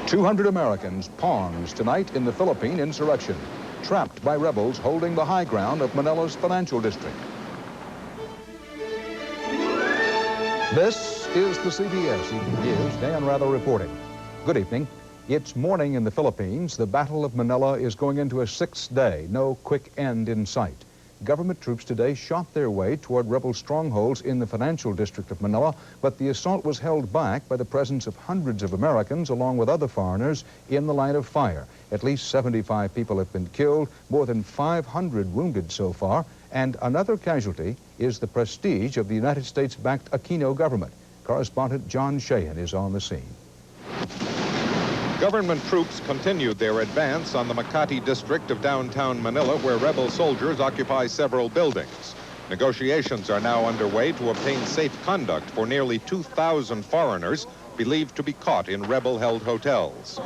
200 Americans pawns tonight in the Philippine insurrection, trapped by rebels holding the high ground of Manila's financial district. This is the CBS Evening News. Dan Rather reporting. Good evening. It's morning in the Philippines. The Battle of Manila is going into a sixth day. No quick end in sight. Government troops today shot their way toward rebel strongholds in the financial district of Manila, but the assault was held back by the presence of hundreds of Americans along with other foreigners in the line of fire. At least 75 people have been killed, more than 500 wounded so far, and another casualty is the prestige of the United States-backed Aquino government. Correspondent John Sheehan is on the scene. Government troops continued their advance on the Makati district of downtown Manila, where rebel soldiers occupy several buildings. Negotiations are now underway to obtain safe conduct for nearly 2,000 foreigners believed to be caught in rebel-held hotels.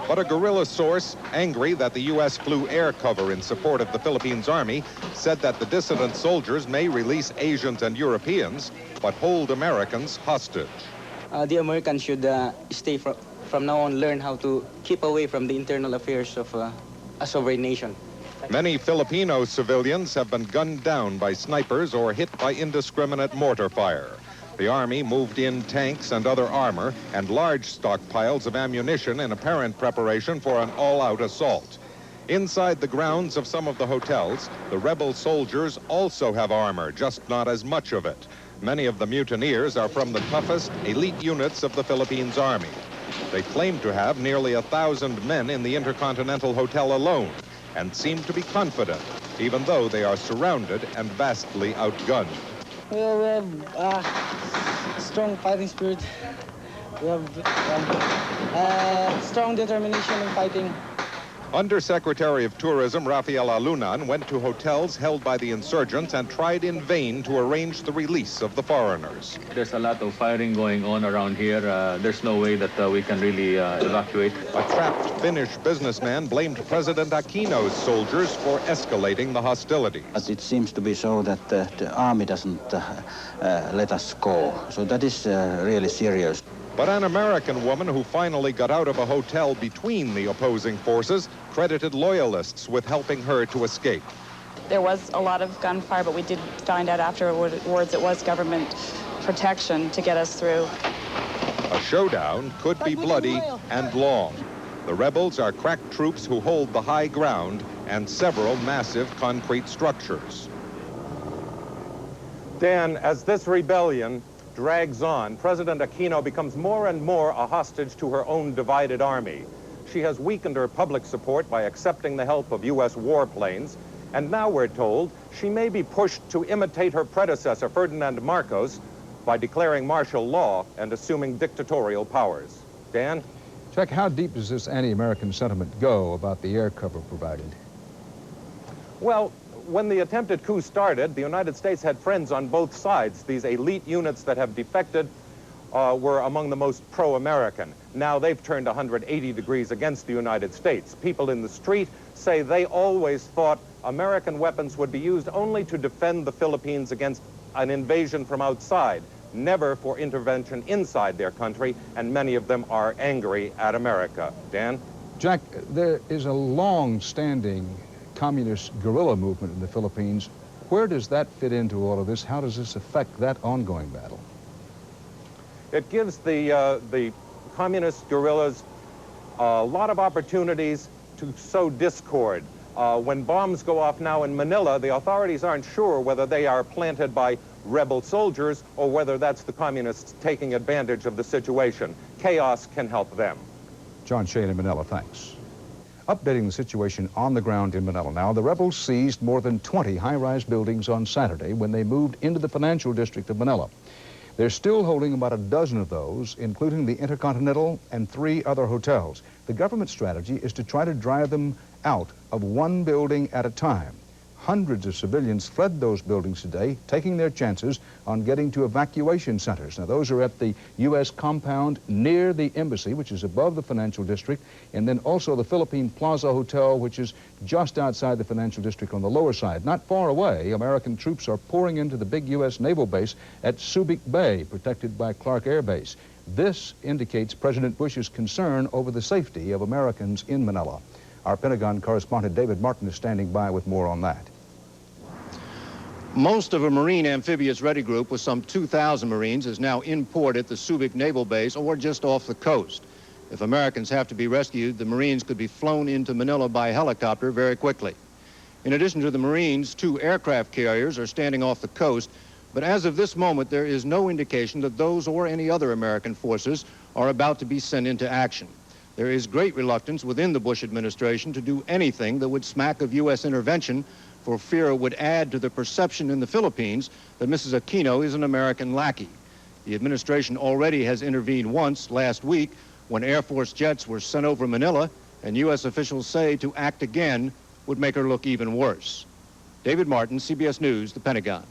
But a guerrilla source, angry that the U.S. flew air cover in support of the Philippines Army, said that the dissident soldiers may release Asians and Europeans, but hold Americans hostage. The Americans should stay from now on, learn how to keep away from the internal affairs of a sovereign nation. Many Filipino civilians have been gunned down by snipers or hit by indiscriminate mortar fire. The Army moved in tanks and other armor and large stockpiles of ammunition in apparent preparation for an all-out assault. Inside the grounds of some of the hotels, the rebel soldiers also have armor, just not as much of it. Many of the mutineers are from the toughest elite units of the Philippines Army. They claim to have nearly 1,000 men in the Intercontinental Hotel alone and seem to be confident, even though they are surrounded and vastly outgunned. Well, we have strong fighting spirit. We have strong determination in fighting. Undersecretary of Tourism Rafael Alunan went to hotels held by the insurgents and tried in vain to arrange the release of the foreigners. There's a lot of firing going on around here. There's no way that we can really evacuate. A trapped Finnish businessman blamed President Aquino's soldiers for escalating the hostilities. But it seems to be so that the army doesn't let us go. So that is really serious. But an American woman who finally got out of a hotel between the opposing forces credited loyalists with helping her to escape. There was a lot of gunfire, but we did find out afterwards it was government protection to get us through. A showdown could be bloody and long. The rebels are crack troops who hold the high ground and several massive concrete structures. Dan, as this rebellion drags on, President Aquino becomes more and more a hostage to her own divided army. She has weakened her public support by accepting the help of U.S. warplanes, and now we're told she may be pushed to imitate her predecessor, Ferdinand Marcos, by declaring martial law and assuming dictatorial powers. Dan? Chuck, how deep does this anti-American sentiment go about the air cover provided? Well, when the attempted coup started, the United States had friends on both sides. These elite units that have defected were among the most pro-American. Now they've turned 180 degrees against the United States. People in the street say they always thought American weapons would be used only to defend the Philippines against an invasion from outside, never for intervention inside their country, and many of them are angry at America. Dan? Jack, there is a long-standing communist guerrilla movement in the Philippines. Where does that fit into all of this? How does this affect that ongoing battle? It gives the communist guerrillas a lot of opportunities to sow discord. When bombs go off now in Manila, the authorities aren't sure whether they are planted by rebel soldiers or whether that's the communists taking advantage of the situation. Chaos can help them. John Shane in Manila, thanks. Updating the situation on the ground in Manila now, the rebels seized more than 20 high-rise buildings on Saturday when they moved into the financial district of Manila. They're still holding about a dozen of those, including the Intercontinental and 3 other hotels. The government strategy is to try to drive them out of one building at a time. Hundreds of civilians fled those buildings today, taking their chances on getting to evacuation centers. Now, those are at the U.S. compound near the embassy, which is above the financial district, and then also the Philippine Plaza Hotel, which is just outside the financial district on the lower side. Not far away, American troops are pouring into the big U.S. naval base at Subic Bay, protected by Clark Air Base. This indicates President Bush's concern over the safety of Americans in Manila. Our Pentagon correspondent David Martin is standing by with more on that. Most of a Marine amphibious ready group with some 2,000 Marines is now in port at the Subic Naval Base or just off the coast. If Americans have to be rescued, the Marines could be flown into Manila by helicopter very quickly. In addition to the Marines, 2 aircraft carriers are standing off the coast, but as of this moment, there is no indication that those or any other American forces are about to be sent into action. There is great reluctance within the Bush administration to do anything that would smack of U.S. intervention, for fear it would add to the perception in the Philippines that Mrs. Aquino is an American lackey. The administration already has intervened once last week when Air Force jets were sent over Manila, and U.S. officials say to act again would make her look even worse. David Martin, CBS News, the Pentagon.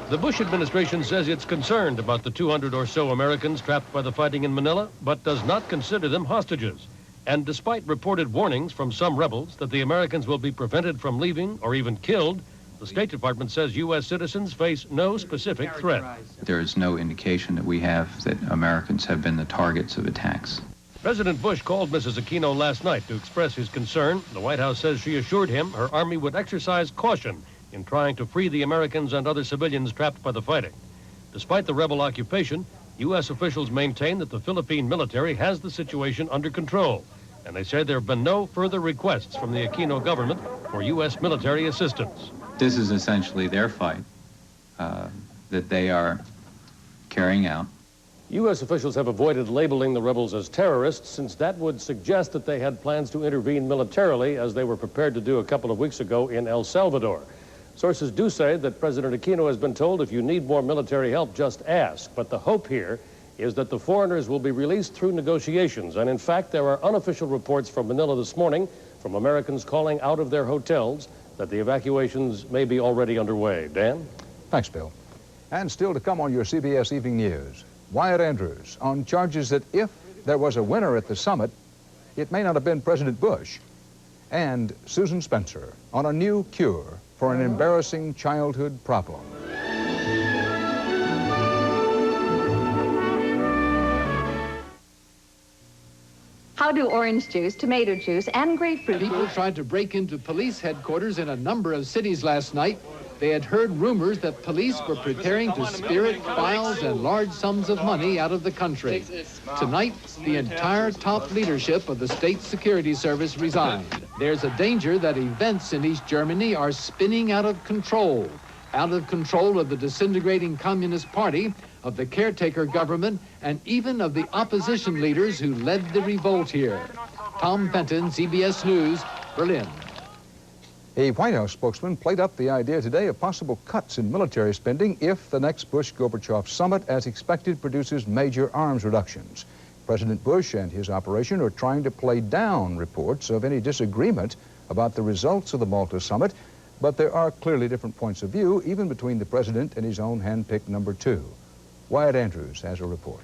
The Bush administration says it's concerned about the 200 or so Americans trapped by the fighting in Manila, but does not consider them hostages. And despite reported warnings from some rebels that the Americans will be prevented from leaving or even killed, the State Department says U.S. citizens face no specific threat. There is no indication that we have that Americans have been the targets of attacks. President Bush called Mrs. Aquino last night to express his concern. The White House says she assured him her army would exercise caution in trying to free the Americans and other civilians trapped by the fighting. Despite the rebel occupation, U.S. officials maintain that the Philippine military has the situation under control, and they say there have been no further requests from the Aquino government for U.S. military assistance. This is essentially their fight that they are carrying out. U.S. officials have avoided labeling the rebels as terrorists, since that would suggest that they had plans to intervene militarily, as they were prepared to do a couple of weeks ago in El Salvador. Sources do say that President Aquino has been told, if you need more military help, just ask. But the hope here is that the foreigners will be released through negotiations. And in fact, there are unofficial reports from Manila this morning from Americans calling out of their hotels that the evacuations may be already underway. Dan? Thanks, Bill. And still to come on your CBS Evening News, Wyatt Andrews on charges that if there was a winner at the summit, it may not have been President Bush. And Susan Spencer on a new cure for an embarrassing childhood problem. How do orange juice, tomato juice, and grapefruit juice... People tried to break into police headquarters in a number of cities last night. They had heard rumors that police were preparing to spirit files and large sums of money out of the country. Tonight, the entire top leadership of the State Security Service resigned. There's a danger that events in East Germany are spinning out of control of the disintegrating Communist Party, of the caretaker government, and even of the opposition leaders who led the revolt here. Tom Fenton, CBS News, Berlin. A White House spokesman played up the idea today of possible cuts in military spending if the next Bush-Gorbachev summit, as expected, produces major arms reductions. President Bush and his operation are trying to play down reports of any disagreement about the results of the Malta Summit, but there are clearly different points of view, even between the president and his own hand-picked number 2. Wyatt Andrews has a report.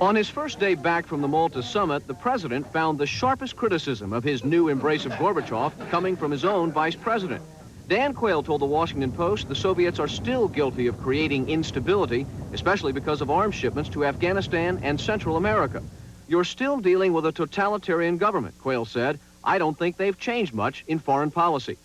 On his first day back from the Malta Summit, the president found the sharpest criticism of his new embrace of Gorbachev coming from his own vice president. Dan Quayle told the Washington Post the Soviets are still guilty of creating instability, especially because of arms shipments to Afghanistan and Central America. You're still dealing with a totalitarian government, Quayle said. I don't think they've changed much in foreign policy.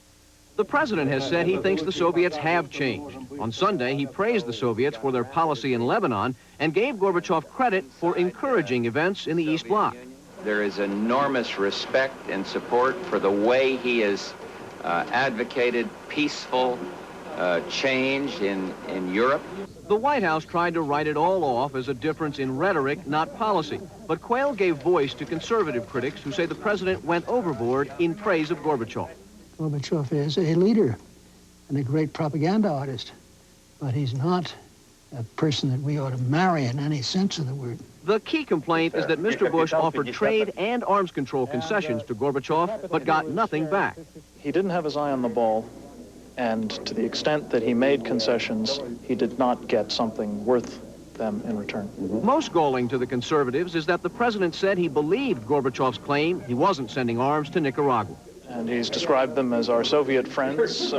The president has said he thinks the Soviets have changed. On Sunday, he praised the Soviets for their policy in Lebanon and gave Gorbachev credit for encouraging events in the East Bloc. There is enormous respect and support for the way he has advocated peaceful change in Europe. The White House tried to write it all off as a difference in rhetoric, not policy. But Quayle gave voice to conservative critics who say the president went overboard in praise of Gorbachev. Gorbachev is a leader and a great propaganda artist, but he's not a person that we ought to marry in any sense of the word. The key complaint is that Mr. Bush offered trade and arms control concessions to Gorbachev, but got nothing back. He didn't have his eye on the ball, and to the extent that he made concessions, he did not get something worth them in return. Most galling to the conservatives is that the president said he believed Gorbachev's claim he wasn't sending arms to Nicaragua. And he's described them as our Soviet friends,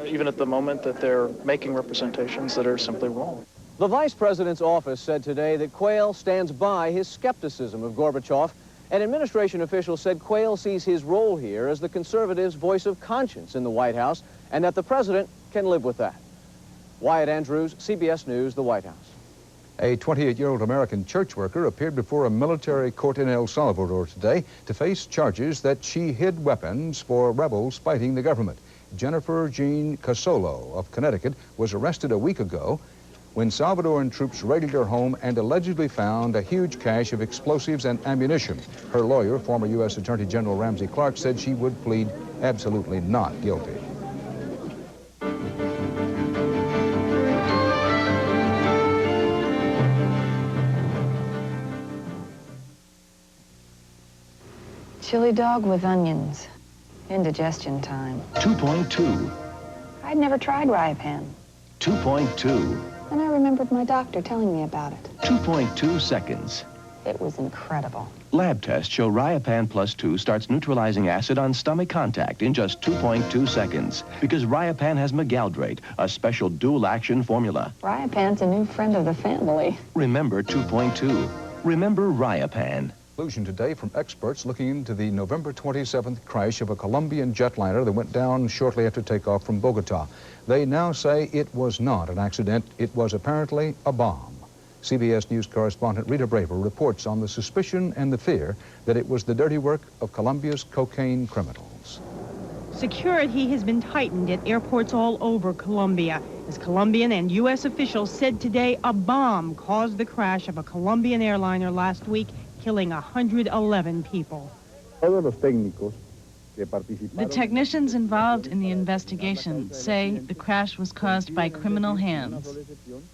even at the moment that they're making representations that are simply wrong. The vice president's office said today that Quayle stands by his skepticism of Gorbachev. An administration official said Quayle sees his role here as the conservatives' voice of conscience in the White House, and that the president can live with that. Wyatt Andrews, CBS News, the White House. A 28-year-old American church worker appeared before a military court in El Salvador today to face charges that she hid weapons for rebels fighting the government. Jennifer Jean Casolo of Connecticut was arrested a week ago when Salvadoran troops raided her home and allegedly found a huge cache of explosives and ammunition. Her lawyer, former U.S. Attorney General Ramsey Clark, said she would plead absolutely not guilty. Chili dog with onions. Indigestion time. 2.2. I'd never tried Ryapan. 2.2. Then I remembered my doctor telling me about it. 2.2 seconds. It was incredible. Lab tests show Ryapan Plus 2 starts neutralizing acid on stomach contact in just 2.2 seconds. Because Ryapan has megaldrate, a special dual-action formula. Ryapan's a new friend of the family. Remember 2.2. Remember Ryapan. Conclusion today from experts looking into the November 27th crash of a Colombian jetliner that went down shortly after takeoff from Bogota. They now say it was not an accident. It was apparently a bomb. CBS News correspondent Rita Braver reports on the suspicion and the fear that it was the dirty work of Colombia's cocaine criminals. Security has been tightened at airports all over Colombia, as Colombian and U.S. officials said today a bomb caused the crash of a Colombian airliner last week, killing 111 people. The technicians involved in the investigation say the crash was caused by criminal hands.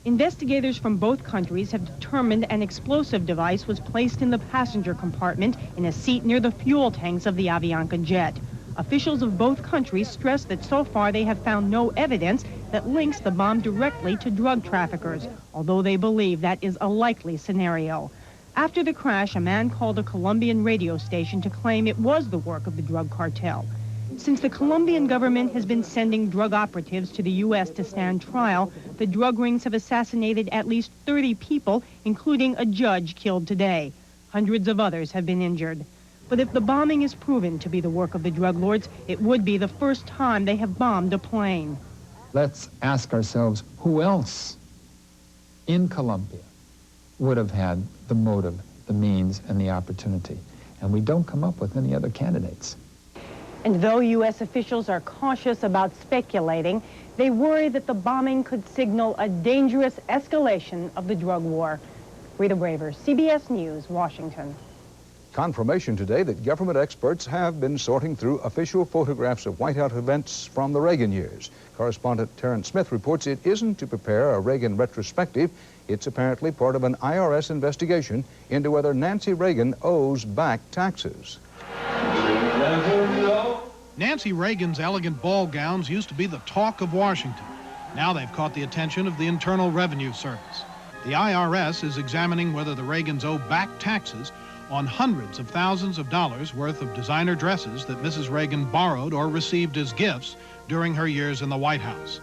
Investigators from both countries have determined an explosive device was placed in the passenger compartment in a seat near the fuel tanks of the Avianca jet. Officials of both countries stress that so far they have found no evidence that links the bomb directly to drug traffickers, although they believe that is a likely scenario. After the crash, a man called a Colombian radio station to claim it was the work of the drug cartel. Since the Colombian government has been sending drug operatives to the U.S. to stand trial, the drug rings have assassinated at least 30 people, including a judge killed today. Hundreds of others have been injured. But if the bombing is proven to be the work of the drug lords, it would be the first time they have bombed a plane. Let's ask ourselves, who else in Colombia would have had the motive, the means, and the opportunity? And we don't come up with any other candidates. And though U.S. officials are cautious about speculating, they worry that the bombing could signal a dangerous escalation of the drug war. Rita Braver, CBS News, Washington. Confirmation today that government experts have been sorting through official photographs of White House events from the Reagan years. Correspondent Terrence Smith reports it isn't to prepare a Reagan retrospective. It's apparently part of an IRS investigation into whether Nancy Reagan owes back taxes. Nancy Reagan's elegant ball gowns used to be the talk of Washington. Now they've caught the attention of the Internal Revenue Service. The IRS is examining whether the Reagans owe back taxes on hundreds of thousands of dollars worth of designer dresses that Mrs. Reagan borrowed or received as gifts during her years in the White House.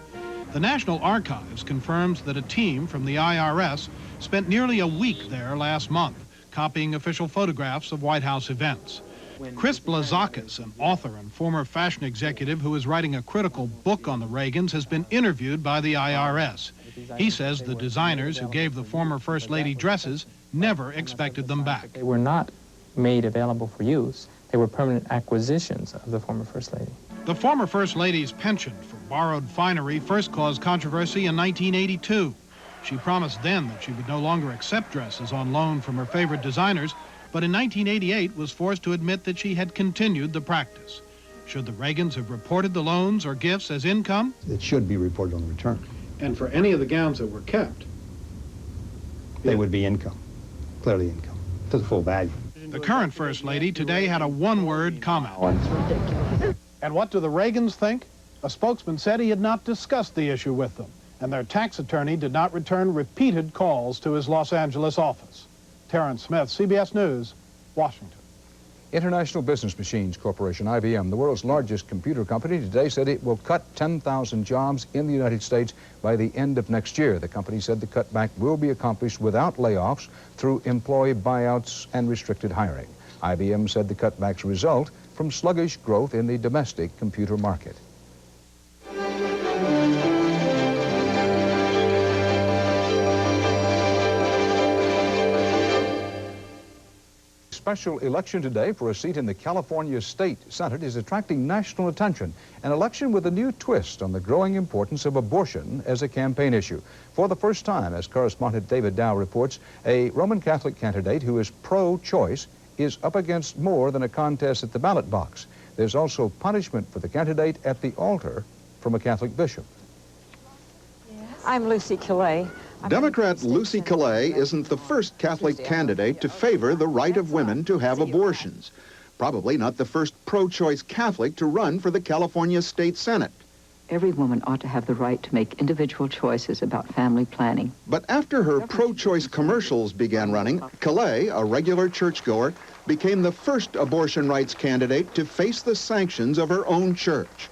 The National Archives confirms that a team from the IRS spent nearly a week there last month, copying official photographs of White House events. Chris Blazakis, an author and former fashion executive who is writing a critical book on the Reagans, has been interviewed by the IRS. He says the designers who gave the former First Lady dresses never expected them back. They were not made available for use. They were permanent acquisitions of the former First Lady. The former First Lady's penchant for borrowed finery first caused controversy in 1982. She promised then that she would no longer accept dresses on loan from her favorite designers, but in 1988 was forced to admit that she had continued the practice. Should the Reagans have reported the loans or gifts as income? It should be reported on the return. And for any of the gowns that were kept? They would be income, clearly income, to the full value. The current First Lady today had a one-word comment. And what do the Reagans think? A spokesman said he had not discussed the issue with them, and their tax attorney did not return repeated calls to his Los Angeles office. Terrence Smith, CBS News, Washington. International Business Machines Corporation, IBM, the world's largest computer company, today said it will cut 10,000 jobs in the United States by the end of next year. The company said the cutback will be accomplished without layoffs through employee buyouts and restricted hiring. IBM said the cutbacks result from sluggish growth in the domestic computer market. Special election today for a seat in the California State Senate is attracting national attention. An election with a new twist on the growing importance of abortion as a campaign issue. For the first time, as correspondent David Dow reports, a Roman Catholic candidate who is pro-choice is up against more than a contest at the ballot box. There's also punishment for the candidate at the altar from a Catholic bishop. I'm Lucy Calais. Democrat Lucy Calais isn't the first Catholic candidate to favor the right of women to have abortions. Probably not the first pro-choice Catholic to run for the California State Senate. Every woman ought to have the right to make individual choices about family planning. But after her pro-choice commercials began running, Calais, a regular churchgoer, became the first abortion rights candidate to face the sanctions of her own church.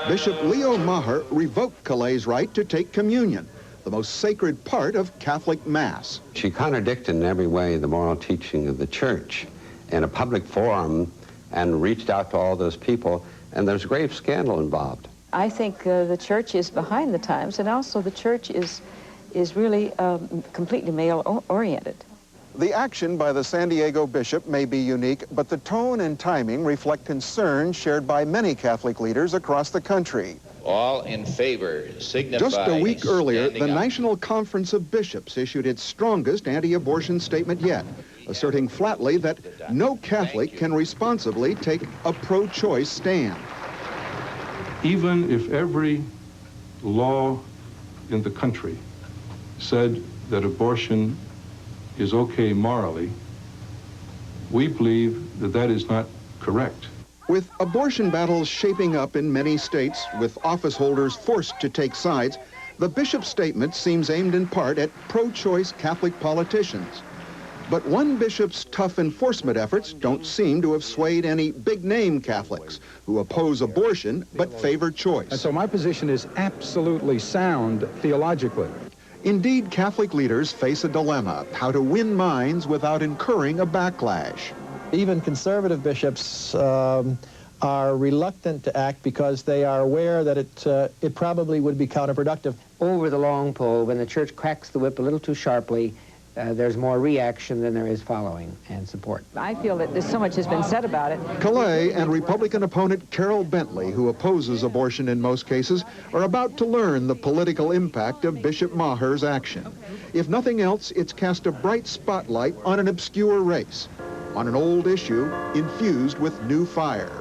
Bishop Leo Maher revoked Calais' right to take communion, the most sacred part of Catholic Mass. She contradicted in every way the moral teaching of the church in a public forum and reached out to all those people, and there's grave scandal involved. I think the church is behind the times, and also the church is really completely male-oriented. The action by the San Diego bishop may be unique, but the tone and timing reflect concerns shared by many Catholic leaders across the country. All in favor signify. Just a week earlier, the National Conference of Bishops issued its strongest anti-abortion statement yet, asserting flatly that no Catholic can responsibly take a pro-choice stand. Even if every law in the country said that abortion is okay morally, we believe that that is not correct. With abortion battles shaping up in many states, with office holders forced to take sides, the bishop's statement seems aimed in part at pro-choice Catholic politicians. But one bishop's tough enforcement efforts don't seem to have swayed any big-name Catholics who oppose abortion but favor choice. And so my position is absolutely sound theologically. Indeed, Catholic leaders face a dilemma, how to win minds without incurring a backlash. Even conservative bishops are reluctant to act because they are aware that it probably would be counterproductive. Over the long pole, when the church cracks the whip a little too sharply, there's more reaction than there is following and support. I feel that there's so much has been said about it. Calais and Republican opponent Carol Bentley, who opposes abortion in most cases, are about to learn the political impact of Bishop Maher's action. If nothing else, it's cast a bright spotlight on an obscure race, on an old issue infused with new fire.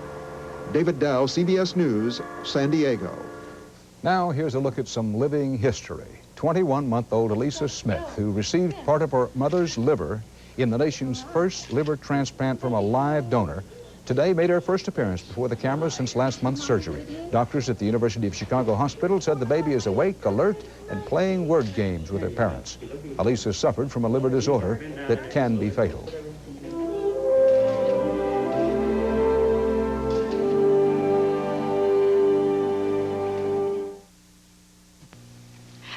David Dow, CBS News, San Diego. Now here's a look at some living history. 21-month-old Elisa Smith, who received part of her mother's liver in the nation's first liver transplant from a live donor, today made her first appearance before the camera since last month's surgery. Doctors at the University of Chicago Hospital said the baby is awake, alert, and playing word games with her parents. Elisa suffered from a liver disorder that can be fatal.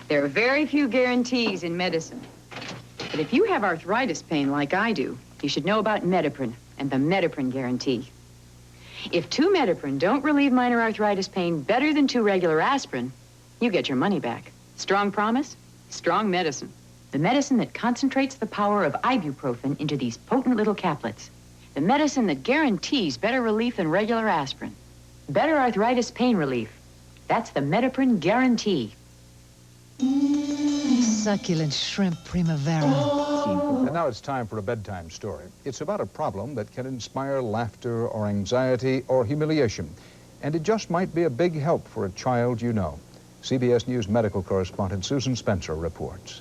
There are very few guarantees in medicine. But if you have arthritis pain like I do, you should know about Mediprin and the Mediprin guarantee. If 2 Mediprin don't relieve minor arthritis pain better than 2 regular aspirin, you get your money back. Strong promise, strong medicine. The medicine that concentrates the power of ibuprofen into these potent little caplets. The medicine that guarantees better relief than regular aspirin. Better arthritis pain relief. That's the Mediprin guarantee. Succulent shrimp primavera. And now it's time for a bedtime story. It's about a problem that can inspire laughter or anxiety or humiliation. And it just might be a big help for a child you know. CBS News medical correspondent Susan Spencer reports.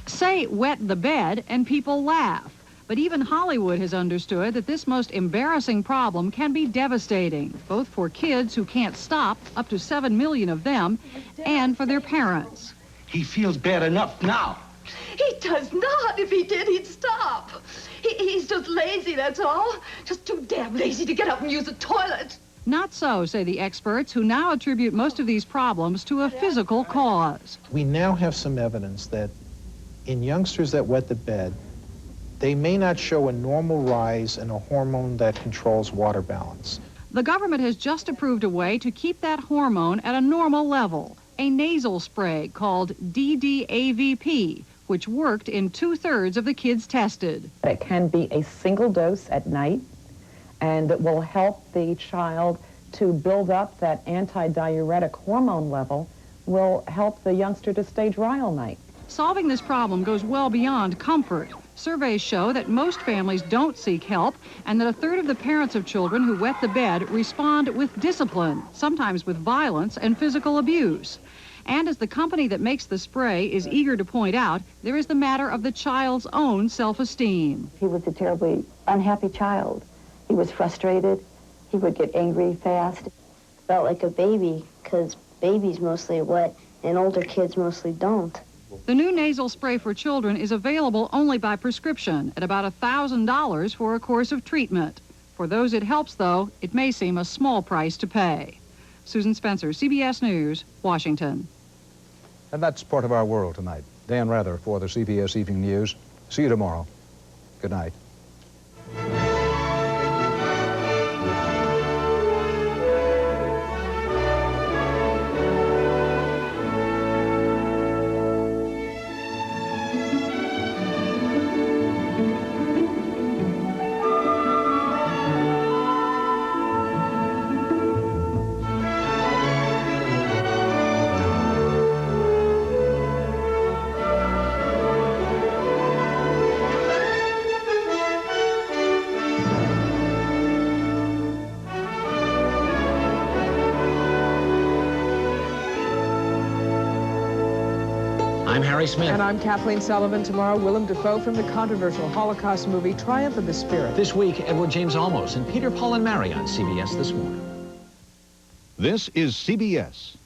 Say wet the bed and people laugh. But even Hollywood has understood that this most embarrassing problem can be devastating, both for kids who can't stop, up to 7 million of them, and for their parents. He feels bad enough now. He does not. If he did, he'd stop. He's just lazy lazy, that's all. Just too damn lazy to get up and use the toilet. Not so, say the experts, who now attribute most of these problems to a physical cause. We now have some evidence that in youngsters that wet the bed, they may not show a normal rise in a hormone that controls water balance. The government has just approved a way to keep that hormone at a normal level, a nasal spray called DDAVP, which worked in 2/3 of the kids tested. It can be a single dose at night, and it will help the child to build up that antidiuretic hormone level, will help the youngster to stay dry all night. Solving this problem goes well beyond comfort. Surveys show that most families don't seek help, and that 1/3 of the parents of children who wet the bed respond with discipline, sometimes with violence and physical abuse. And as the company that makes the spray is eager to point out, there is the matter of the child's own self-esteem. He was a terribly unhappy child. He was frustrated. He would get angry fast. Felt like a baby, because babies mostly wet and older kids mostly don't. The new nasal spray for children is available only by prescription at about $1,000 for a course of treatment. For those it helps, though, it may seem a small price to pay. Susan Spencer, CBS News, Washington. And that's part of our world tonight. Dan Rather for the CBS Evening News. See you tomorrow. Good night. I'm Harry Smith. And I'm Kathleen Sullivan. Tomorrow, Willem Dafoe from the controversial Holocaust movie Triumph of the Spirit. This week, Edward James Olmos and Peter, Paul, and Mary on CBS This Morning. This is CBS.